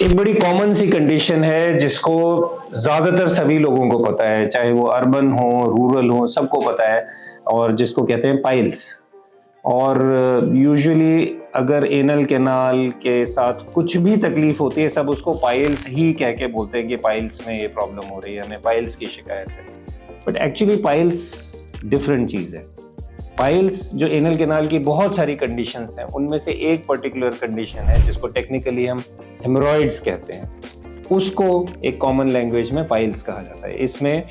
एक बड़ी कॉमन सी कंडीशन है जिसको ज़्यादातर सभी लोगों को पता है, चाहे वो अर्बन हो, रूरल हो, सबको पता है और जिसको कहते हैं पाइल्स। और यूजुअली अगर एनल कैनाल के साथ कुछ भी तकलीफ होती है, सब उसको पाइल्स ही कह के बोलते हैं कि पाइल्स में ये प्रॉब्लम हो रही है, हमें पाइल्स की शिकायत है। बट एक्चुअली पाइल्स डिफरेंट चीज़ है। पाइल्स जो एनल कैनाल की बहुत सारी कंडीशंस हैं, उनमें से एक पर्टिकुलर कंडीशन है जिसको टेक्निकली हम हेमरॉइड्स कहते हैं, उसको एक कॉमन लैंग्वेज में पाइल्स कहा जाता है। इसमें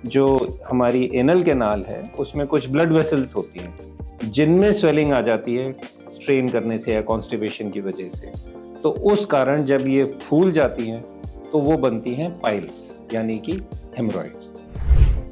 जो हमारी एनल कैनाल है उसमें कुछ ब्लड वेसल्स होती हैं जिनमें स्वेलिंग आ जाती है स्ट्रेन करने से या कॉन्स्टिपेशन की वजह से। तो उस कारण जब ये फूल जाती हैं तो वो बनती हैं पाइल्स, यानी कि हेमरॉइड्स।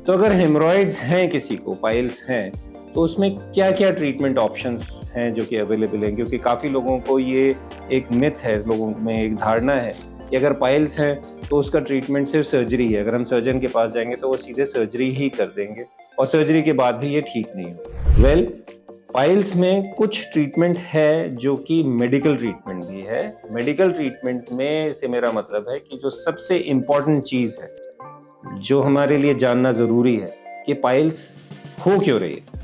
तो अगर हेमरॉइड्स हैं, किसी को पाइल्स हैं, तो उसमें क्या क्या ट्रीटमेंट ऑप्शंस हैं जो कि अवेलेबल हैं, क्योंकि काफ़ी लोगों को ये एक मिथ है, लोगों में एक धारणा है कि अगर पाइल्स हैं तो उसका ट्रीटमेंट सिर्फ सर्जरी है। अगर हम सर्जन के पास जाएंगे तो वो सीधे सर्जरी ही कर देंगे और सर्जरी के बाद भी ये ठीक नहीं हो। वेल, पाइल्स में कुछ ट्रीटमेंट है जो कि मेडिकल ट्रीटमेंट भी है। मेडिकल ट्रीटमेंट में से मेरा मतलब है कि जो सबसे इम्पॉर्टेंट चीज़ है, जो हमारे लिए जानना ज़रूरी है कि पाइल्स हो क्यों रही है।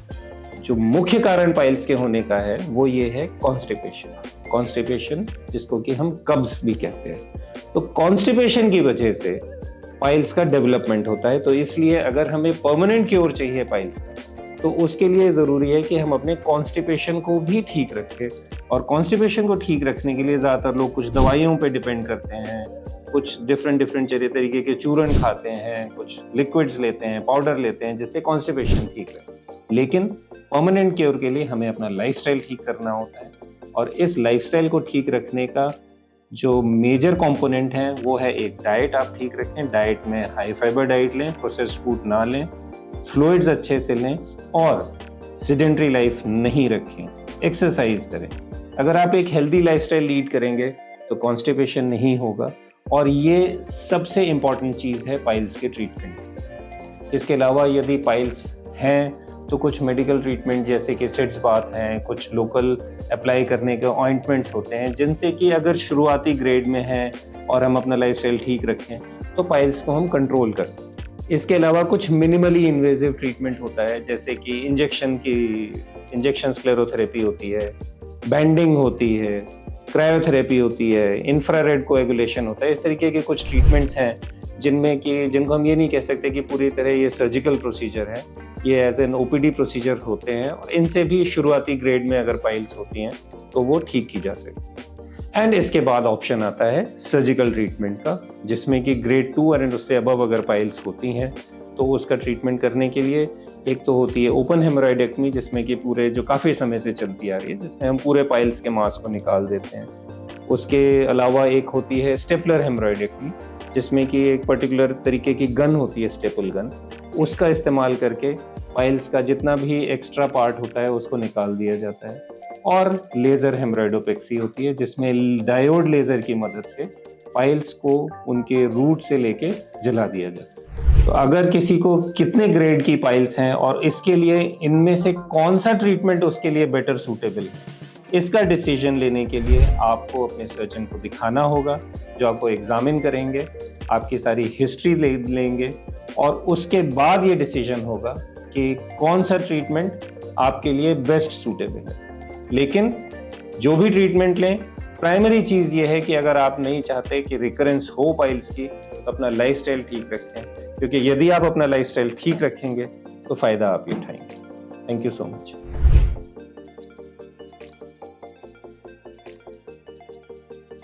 जो मुख्य कारण पाइल्स के होने का है वो ये है कॉन्स्टिपेशन, जिसको कि हम कब्ज भी कहते हैं। तो कॉन्स्टिपेशन की वजह से पाइल्स का डेवलपमेंट होता है। तो इसलिए अगर हमें परमानेंट क्योर चाहिए पाइल्स का, तो उसके लिए ज़रूरी है कि हम अपने कॉन्स्टिपेशन को भी ठीक रखें। और कॉन्स्टिपेशन को ठीक रखने के लिए ज़्यादातर लोग कुछ दवाइयों पे डिपेंड करते हैं, कुछ डिफरेंट तरीके के चूर्ण खाते हैं, कुछ लिक्विड्स लेते हैं, पाउडर लेते हैं, जिससे कॉन्स्टिपेशन ठीक रहे। लेकिन परमानेंट क्योर के लिए हमें अपना लाइफस्टाइल ठीक करना होता है। और इस लाइफस्टाइल को ठीक रखने का जो मेजर कंपोनेंट है वो है एक डाइट। आप ठीक रखें, डाइट में हाई फाइबर डाइट लें, प्रोसेस्ड फूड ना लें, फ्लूइड्स अच्छे से लें और सेडेंटरी लाइफ नहीं रखें, एक्सरसाइज करें। अगर आप एक हेल्दी लाइफस्टाइल लीड करेंगे तो कॉन्स्टिपेशन नहीं होगा। और ये सबसे इम्पॉर्टेंट चीज़ है पाइल्स के ट्रीटमेंट। इसके अलावा यदि पाइल्स हैं तो कुछ मेडिकल ट्रीटमेंट जैसे कि सिड्स बाथ हैं, कुछ लोकल अप्लाई करने के ऑइंटमेंट्स होते हैं, जिनसे कि अगर शुरुआती ग्रेड में हैं और हम अपना लाइफस्टाइल ठीक रखें तो पाइल्स को हम कंट्रोल कर सकते हैं। इसके अलावा कुछ मिनिमली इन्वेजिव ट्रीटमेंट होता है, जैसे कि इंजेक्शन स्क्लेरोथेरेपी होती है, बैंडिंग होती है, क्रायोथेरेपी होती है, इंफ्रारेड कोएगुलेशन होता है। इस तरीके के कुछ ट्रीटमेंट्स हैं जिनको हम ये नहीं कह सकते कि पूरी तरह ये सर्जिकल प्रोसीजर है, ये एज एन ओपीडी प्रोसीजर होते हैं। और इनसे भी शुरुआती ग्रेड में अगर पाइल्स होती हैं तो वो ठीक की जा सकती है। एंड इसके बाद ऑप्शन आता है सर्जिकल ट्रीटमेंट का, जिसमें कि ग्रेड 2 और उससे अबव अगर पाइल्स होती हैं तो उसका ट्रीटमेंट करने के लिए एक तो होती है ओपन हेमरॉइडेक्टमी, जिसमें कि पूरे जो काफ़ी समय से चलती आ रही है, जिसमें हम पूरे पाइल्स के मांस को निकाल देते हैं। उसके अलावा एक होती है स्टेपलर हेमरॉइडेक्टमी, जिसमें कि एक पर्टिकुलर तरीके की गन होती है, स्टेपल गन, उसका इस्तेमाल करके पाइल्स का जितना भी एक्स्ट्रा पार्ट होता है उसको निकाल दिया जाता है। और लेज़र हेमरॉइडोपेक्सी होती है, जिसमें डायोड लेज़र की मदद से पाइल्स को उनके रूट से लेके जला दिया जाता है। तो अगर किसी को कितने ग्रेड की पाइल्स हैं और इसके लिए इनमें से कौन सा ट्रीटमेंट उसके लिए बेटर सूटेबल है, इसका डिसीजन लेने के लिए आपको अपने सर्जन को दिखाना होगा, जो आपको एग्जामिन करेंगे, आपकी सारी हिस्ट्री लेंगे और उसके बाद ये डिसीजन होगा कि कौन सा ट्रीटमेंट आपके लिए बेस्ट सूटेबल है। लेकिन जो भी ट्रीटमेंट लें, प्राइमरी चीज़ ये है कि अगर आप नहीं चाहते कि रिकरेंस हो पाइल्स की, तो अपना लाइफस्टाइल ठीक रखें, क्योंकि यदि आप अपना लाइफस्टाइल ठीक रखेंगे तो फ़ायदा आप ही उठाएंगे। Thank you so much.